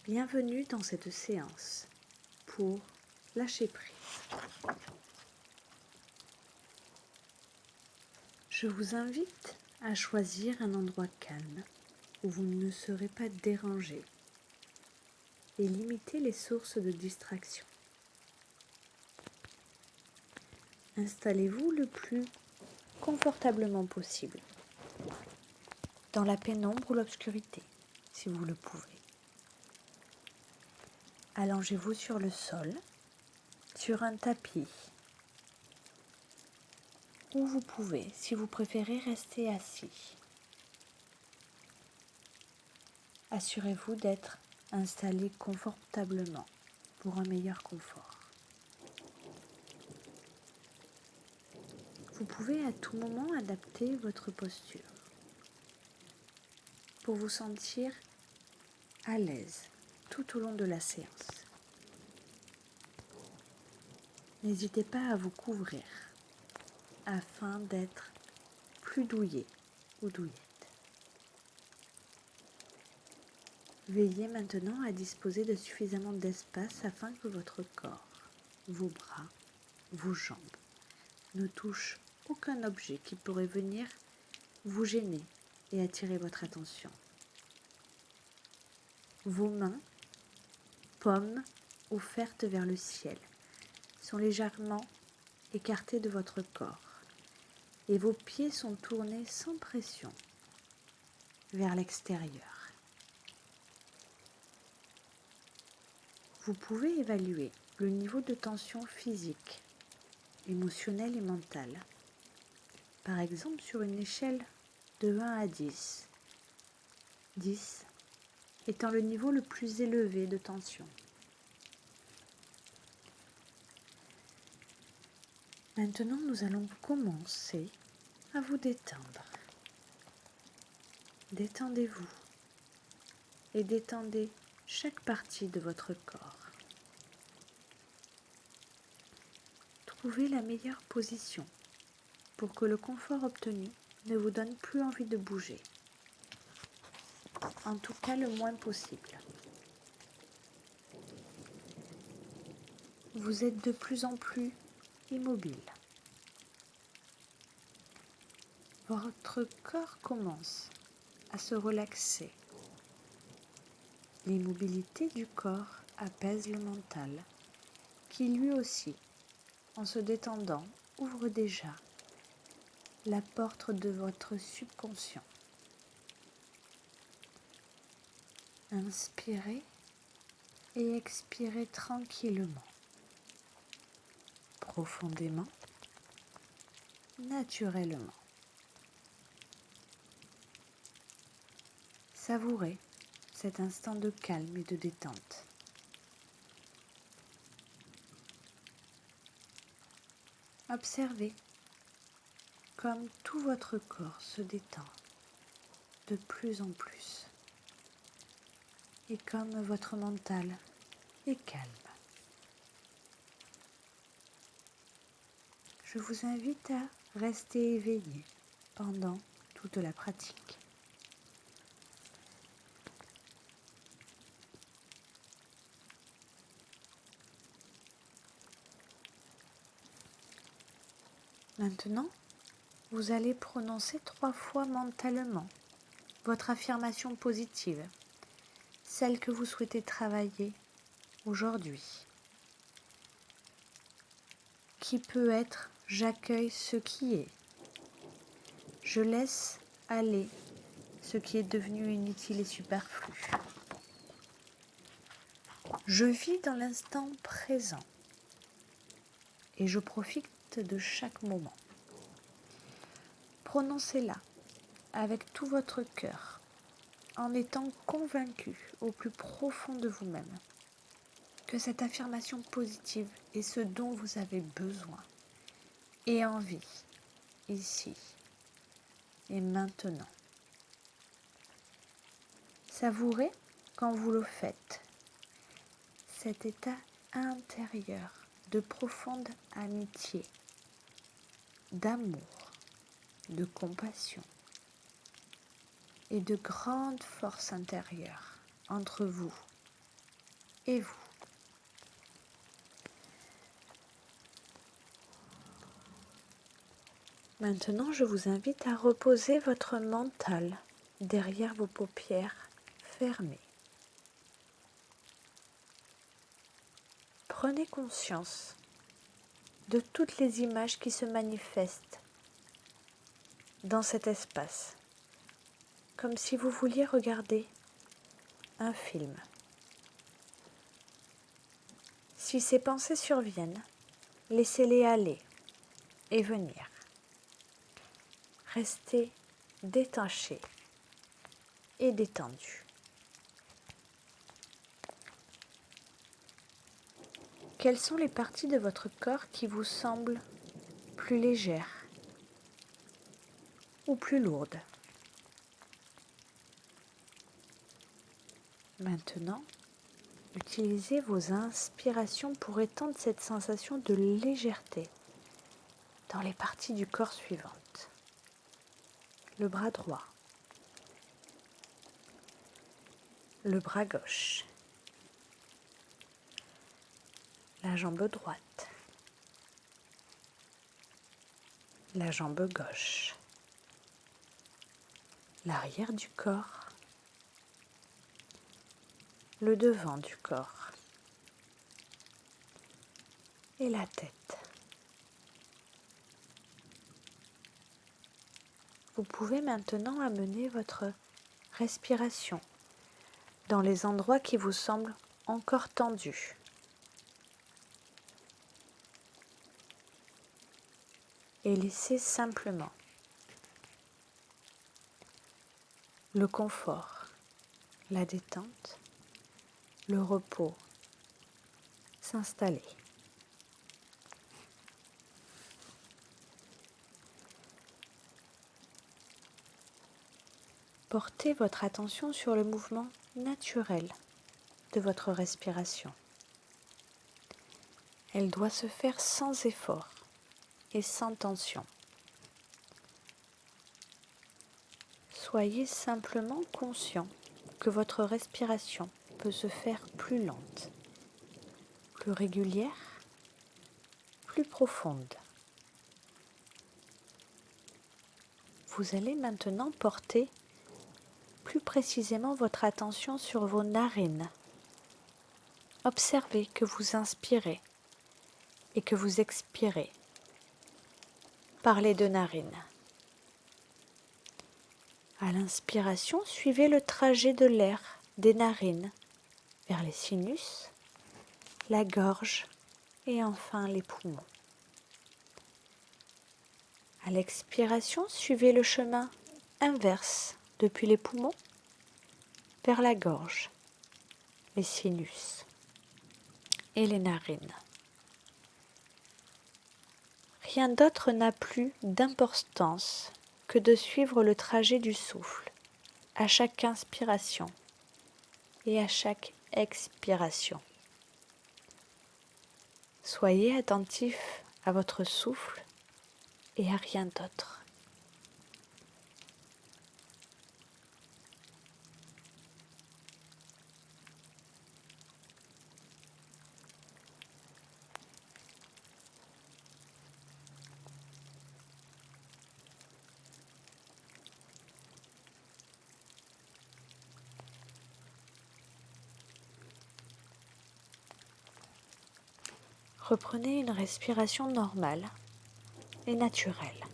Bienvenue dans cette séance pour lâcher prise. Je vous invite à choisir un endroit calme où vous ne serez pas dérangé et limiter les sources de distraction. Installez-vous le plus confortablement possible, dans la pénombre ou l'obscurité, si vous le pouvez. Allongez-vous sur le sol, sur un tapis, ou vous pouvez, si vous préférez, rester assis. Assurez-vous d'être installé confortablement pour un meilleur confort. Vous pouvez à tout moment adapter votre posture pour vous sentir à l'aise tout au long de la séance. N'hésitez pas à vous couvrir afin d'être plus douillet ou douillette. Veillez maintenant à disposer de suffisamment d'espace afin que votre corps, vos bras, vos jambes ne touchent aucun objet qui pourrait venir vous gêner et attirer votre attention. Vos mains, paumes offertes vers le ciel, sont légèrement écartées de votre corps et vos pieds sont tournés sans pression vers l'extérieur. Vous pouvez évaluer le niveau de tension physique, émotionnelle et mentale, par exemple sur une échelle de 1 à 10, 10 étant le niveau le plus élevé de tension. Maintenant, nous allons commencer à vous détendre. Détendez-vous et détendez chaque partie de votre corps. Trouvez la meilleure position pour que le confort obtenu ne vous donne plus envie de bouger. En tout cas, le moins possible. Vous êtes de plus en plus immobile. Votre corps commence à se relaxer. L'immobilité du corps apaise le mental, qui lui aussi, en se détendant, ouvre déjà la porte de votre subconscient. Inspirez et expirez tranquillement, profondément, naturellement. Savourez cet instant de calme et de détente. Observez comme tout votre corps se détend de plus en plus et comme votre mental est calme. Je vous invite à rester éveillé pendant toute la pratique. Maintenant, vous allez prononcer 3 fois mentalement votre affirmation positive, celle que vous souhaitez travailler aujourd'hui, qui peut être « j'accueille ce qui est »,« je laisse aller ce qui est devenu inutile et superflu », « je vis dans l'instant présent et je profite de chaque moment ». Prononcez-la avec tout votre cœur, en étant convaincu au plus profond de vous-même que cette affirmation positive est ce dont vous avez besoin et envie, ici et maintenant. Savourez, quand vous le faites, cet état intérieur de profonde amitié, d'amour, de compassion et de grande force intérieure entre vous et vous. Maintenant, je vous invite à reposer votre mental derrière vos paupières fermées. Prenez conscience de toutes les images qui se manifestent dans cet espace, comme si vous vouliez regarder un film. Si ces pensées surviennent, laissez-les aller et venir. Restez détaché et détendu. Quelles sont les parties de votre corps qui vous semblent plus légères ou plus lourdes? Maintenant, utilisez vos inspirations pour étendre cette sensation de légèreté dans les parties du corps suivantes. Le bras droit, le bras gauche, la jambe droite, la jambe gauche, l'arrière du corps, le devant du corps et la tête. Vous pouvez maintenant amener votre respiration dans les endroits qui vous semblent encore tendus. Et laissez simplement le confort, la détente, le repos s'installer. Portez votre attention sur le mouvement naturel de votre respiration. Elle doit se faire sans effort et sans tension. Soyez simplement conscient que votre respiration peut se faire plus lente, plus régulière, plus profonde. Vous allez maintenant porter plus précisément votre attention sur vos narines. Observez que vous inspirez et que vous expirez par les deux narines. À l'inspiration, suivez le trajet de l'air des narines vers les sinus, la gorge et enfin les poumons. À l'expiration, suivez le chemin inverse depuis les poumons vers la gorge, les sinus et les narines. Rien d'autre n'a plus d'importance que de suivre le trajet du souffle à chaque inspiration et à chaque expiration. Soyez attentif à votre souffle et à rien d'autre. Reprenez une respiration normale et naturelle.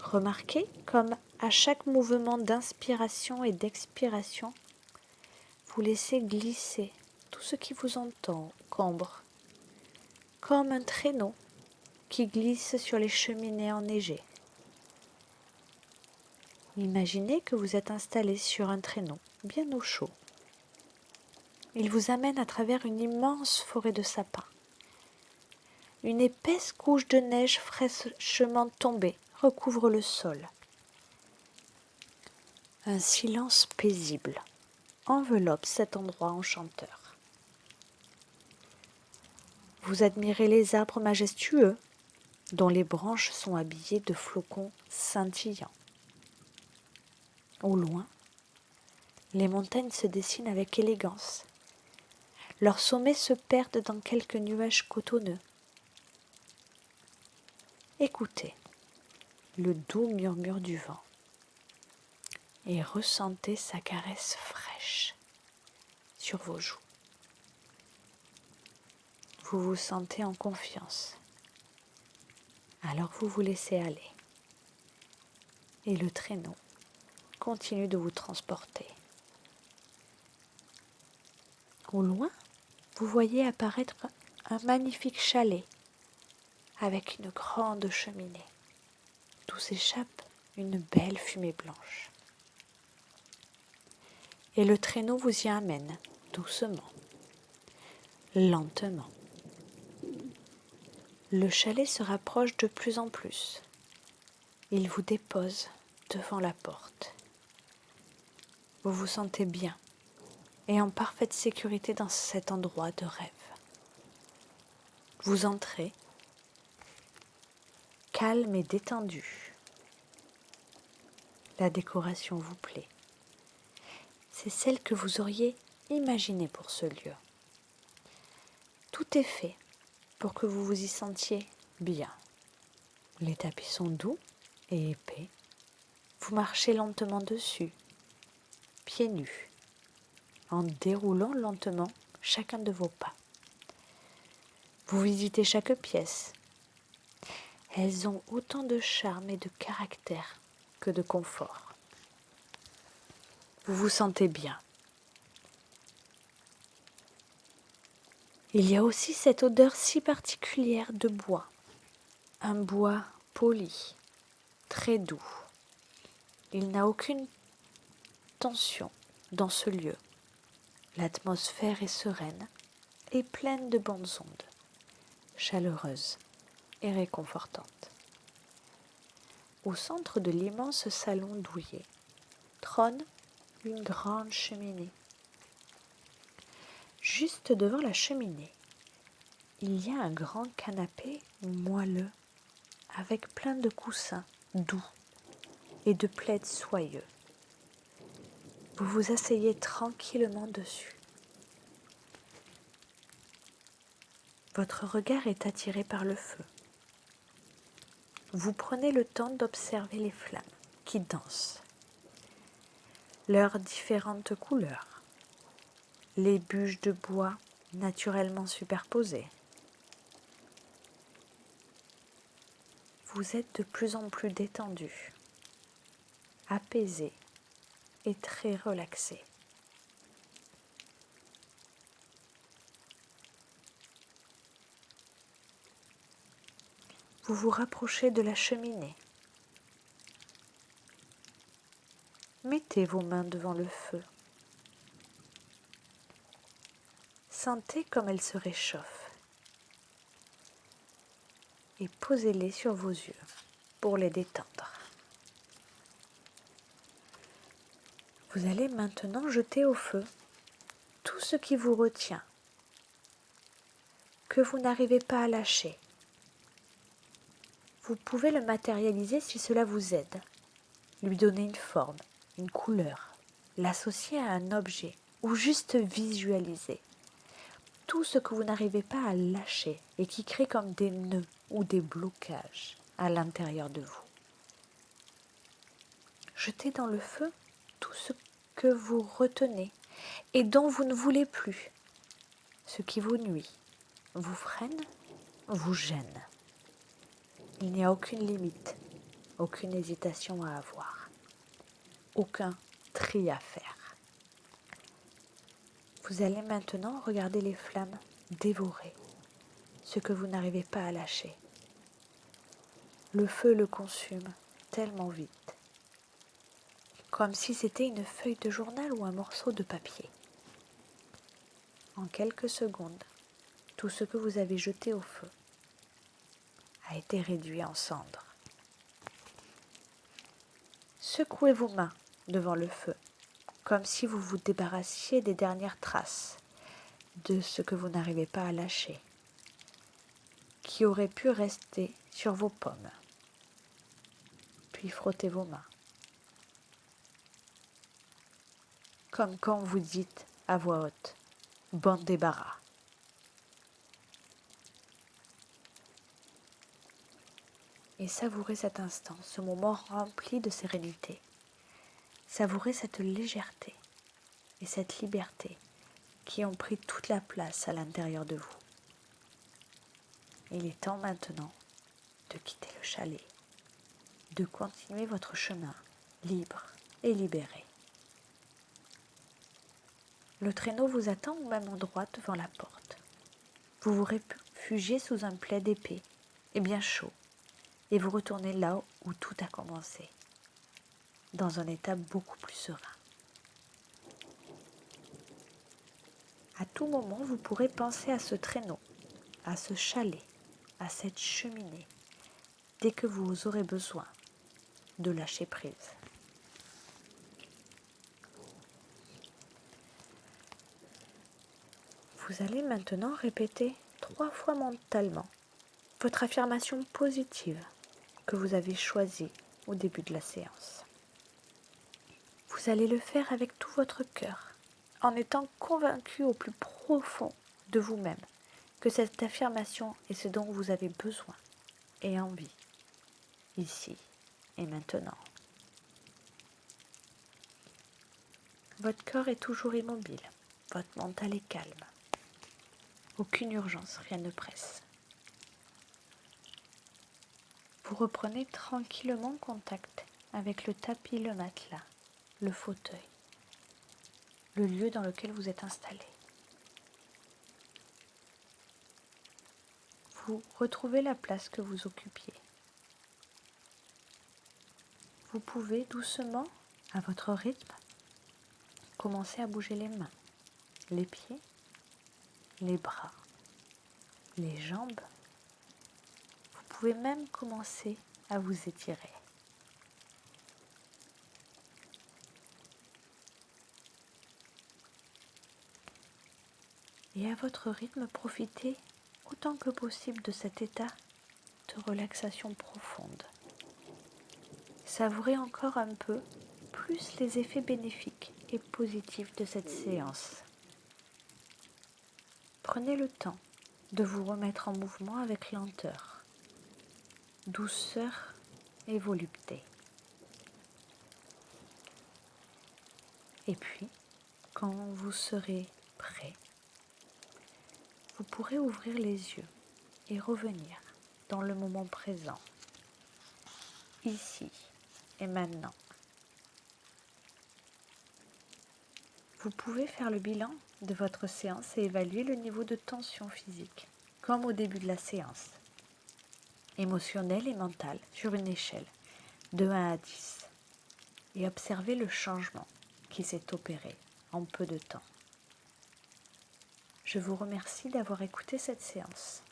Remarquez comme à chaque mouvement d'inspiration et d'expiration, vous laissez glisser tout ce qui vous encombre, comme un traîneau qui glisse sur les cheminées enneigées. Imaginez que vous êtes installé sur un traîneau bien au chaud. Il vous amène à travers une immense forêt de sapins. Une épaisse couche de neige fraîchement tombée recouvre le sol. Un silence paisible enveloppe cet endroit enchanteur. Vous admirez les arbres majestueux dont les branches sont habillées de flocons scintillants. Au loin, Les montagnes se dessinent avec élégance. Leurs sommets se perdent dans quelques nuages cotonneux. Écoutez le doux murmure du vent et ressentez sa caresse fraîche sur vos joues. Vous vous sentez en confiance. Alors vous vous laissez aller. Et le traîneau continue de vous transporter. Au loin, vous voyez apparaître un magnifique chalet avec une grande cheminée, d'où s'échappe une belle fumée blanche. Et le traîneau vous y amène doucement, lentement. Le chalet se rapproche de plus en plus. Il vous dépose devant la porte. Vous vous sentez bien et en parfaite sécurité dans cet endroit de rêve. Vous entrez, calme et détendu. La décoration vous plaît. C'est celle que vous auriez imaginée pour ce lieu. Tout est fait pour que vous vous y sentiez bien. Les tapis sont doux et épais. Vous marchez lentement dessus, pieds nus, en déroulant lentement chacun de vos pas. Vous visitez chaque pièce. Elles ont autant de charme et de caractère que de confort. Vous vous sentez bien. Il y a aussi cette odeur si particulière de bois. Un bois poli, très doux. Il n'a aucune tension dans ce lieu. L'atmosphère est sereine et pleine de bonnes ondes, chaleureuses et réconfortantes. Au centre de l'immense salon douillet trône une grande cheminée. Juste devant la cheminée, il y a un grand canapé moelleux avec plein de coussins doux et de plaids soyeux. Vous vous asseyez tranquillement dessus. Votre regard est attiré par le feu. Vous prenez le temps d'observer les flammes qui dansent, leurs différentes couleurs, les bûches de bois naturellement superposées. Vous êtes de plus en plus détendu, apaisé et très relaxé. Vous vous rapprochez de la cheminée. Mettez vos mains devant le feu. Sentez comme elles se réchauffent et posez-les sur vos yeux pour les détendre. Vous allez maintenant jeter au feu tout ce qui vous retient, que vous n'arrivez pas à lâcher. Vous pouvez le matérialiser si cela vous aide, lui donner une forme, une couleur, l'associer à un objet ou juste visualiser tout ce que vous n'arrivez pas à lâcher et qui crée comme des nœuds ou des blocages à l'intérieur de vous. Jetez dans le feu tout ce que vous retenez et dont vous ne voulez plus, ce qui vous nuit, vous freine, vous gêne. Il n'y a aucune limite, aucune hésitation à avoir, aucun tri à faire. Vous allez maintenant regarder les flammes dévorer ce que vous n'arrivez pas à lâcher. Le feu le consume tellement vite, comme si c'était une feuille de journal ou un morceau de papier. En quelques secondes, tout ce que vous avez jeté au feu a été réduit en cendres. Secouez vos mains devant le feu, comme si vous vous débarrassiez des dernières traces de ce que vous n'arrivez pas à lâcher, qui aurait pu rester sur vos paumes. Puis frottez vos mains, comme quand vous dites à voix haute « bande débarras ». Et savourez cet instant, ce moment rempli de sérénité. Savourez cette légèreté et cette liberté qui ont pris toute la place à l'intérieur de vous. Il est temps maintenant de quitter le chalet, de continuer votre chemin libre et libéré. Le traîneau vous attend au même endroit devant la porte. Vous vous réfugiez sous un plaid épais et bien chaud et vous retournez là où tout a commencé, dans un état beaucoup plus serein. À tout moment, vous pourrez penser à ce traîneau, à ce chalet, à cette cheminée, dès que vous aurez besoin de lâcher prise. Vous allez maintenant répéter 3 fois mentalement votre affirmation positive que vous avez choisie au début de la séance. Vous allez le faire avec tout votre cœur, en étant convaincu au plus profond de vous-même que cette affirmation est ce dont vous avez besoin et envie, ici et maintenant. Votre corps est toujours immobile, votre mental est calme. Aucune urgence, rien ne presse. Vous reprenez tranquillement contact avec le tapis, le matelas, le fauteuil, le lieu dans lequel vous êtes installé. Vous retrouvez la place que vous occupiez. Vous pouvez doucement, à votre rythme, commencer à bouger les mains, les pieds, les bras, les jambes. Vous pouvez même commencer à vous étirer. Et à votre rythme, profitez autant que possible de cet état de relaxation profonde. Savourez encore un peu plus les effets bénéfiques et positifs de cette séance. Prenez le temps de vous remettre en mouvement avec lenteur, douceur et volupté. Et puis, quand vous serez prêt, vous pourrez ouvrir les yeux et revenir dans le moment présent, ici et maintenant. Vous pouvez faire le bilan de votre séance et évaluer le niveau de tension physique, comme au début de la séance, émotionnelle et mentale, sur une échelle de 1 à 10, et observer le changement qui s'est opéré en peu de temps. Je vous remercie d'avoir écouté cette séance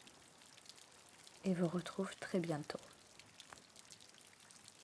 et vous retrouve très bientôt.